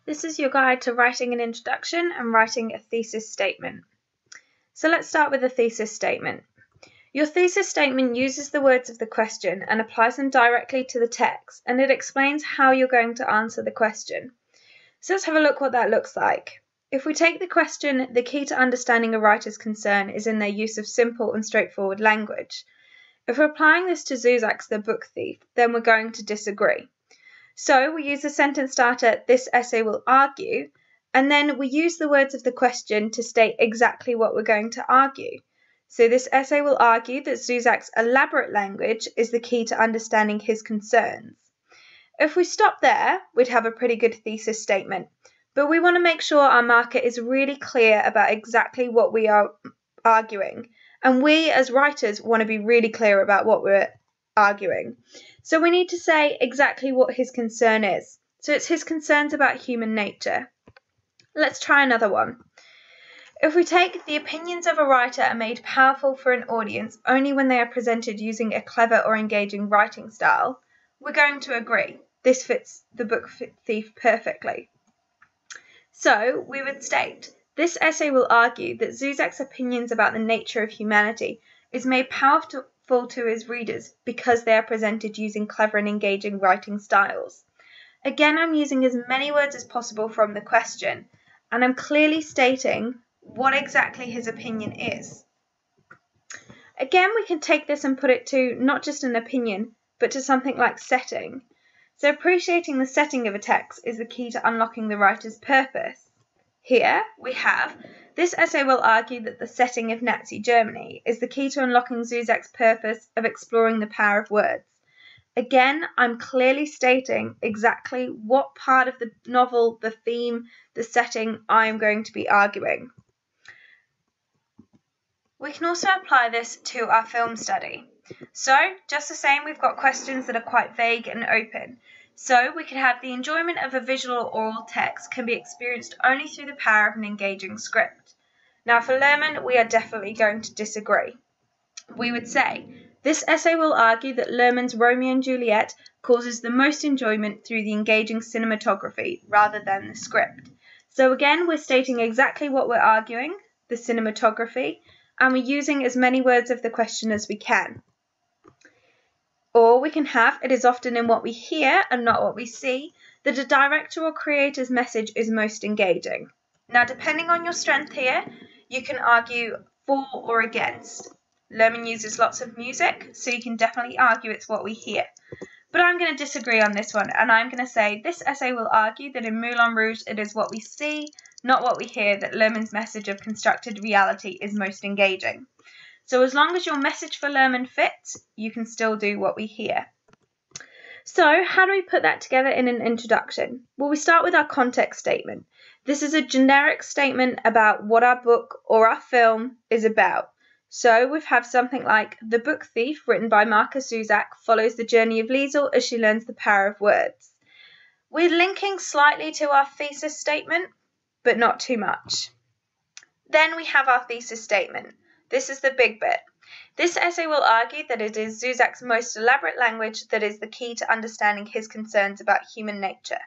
This is your guide to writing an introduction and writing a thesis statement. So let's start with the thesis statement. Your thesis statement uses the words of the question and applies them directly to the text, and it explains how you're going to answer the question. So let's have a look what that looks like. If we take the question, the key to understanding a writer's concern is in their use of simple and straightforward language. If we're applying this to Zuzak's The Book Thief, then we're going to disagree. So we use the sentence starter, this essay will argue, and then we use the words of the question to state exactly what we're going to argue. So this essay will argue that Zuzak's elaborate language is the key to understanding his concerns. If we stop there, we'd have a pretty good thesis statement, but we want to make sure our marker is really clear about exactly what we are arguing, and we as writers want to be really clear about what we're arguing. So we need to say exactly what his concern is. So it's his concerns about human nature. Let's try another one. If we take the opinions of a writer are made powerful for an audience only when they are presented using a clever or engaging writing style, we're going to agree. This fits The Book Thief perfectly. So we would state, this essay will argue that Zuzak's opinions about the nature of humanity is made powerful to his readers because they are presented using clever and engaging writing styles. Again, I'm using as many words as possible from the question, and I'm clearly stating what exactly his opinion is. Again, we can take this and put it to not just an opinion, but to something like setting. So appreciating the setting of a text is the key to unlocking the writer's purpose. Here we have, this essay will argue that the setting of Nazi Germany is the key to unlocking Zuzak's purpose of exploring the power of words. Again, I'm clearly stating exactly what part of the novel, the theme, the setting I am going to be arguing. We can also apply this to our film study. So, just the same, we've got questions that are quite vague and open. So we could have the enjoyment of a visual or oral text can be experienced only through the power of an engaging script. Now for Lerman, we are definitely going to disagree. We would say, this essay will argue that Lerman's Romeo and Juliet causes the most enjoyment through the engaging cinematography rather than the script. So again, we're stating exactly what we're arguing, the cinematography, and we're using as many words of the question as we can. Or we can have, it is often in what we hear and not what we see, that a director or creator's message is most engaging. Now, depending on your strength here, you can argue for or against. Lerman uses lots of music, so you can definitely argue it's what we hear. But I'm going to disagree on this one, and I'm going to say this essay will argue that in Moulin Rouge it is what we see, not what we hear, that Lerman's message of constructed reality is most engaging. So as long as your message for Lerman fits, you can still do what we hear. So how do we put that together in an introduction? Well, we start with our context statement. This is a generic statement about what our book or our film is about. So we have something like, The Book Thief, written by Markus Zuzak, follows the journey of Liesel as she learns the power of words. We're linking slightly to our thesis statement, but not too much. Then we have our thesis statement. This is the big bit. This essay will argue that it is Zuzak's most elaborate language that is the key to understanding his concerns about human nature.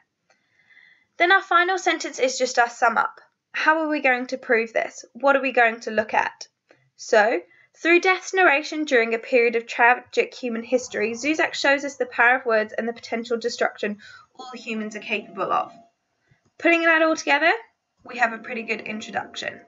Then our final sentence is just our sum up. How are we going to prove this? What are we going to look at? So, through Death's narration during a period of tragic human history, Zuzak shows us the power of words and the potential destruction all humans are capable of. Putting that all together, we have a pretty good introduction.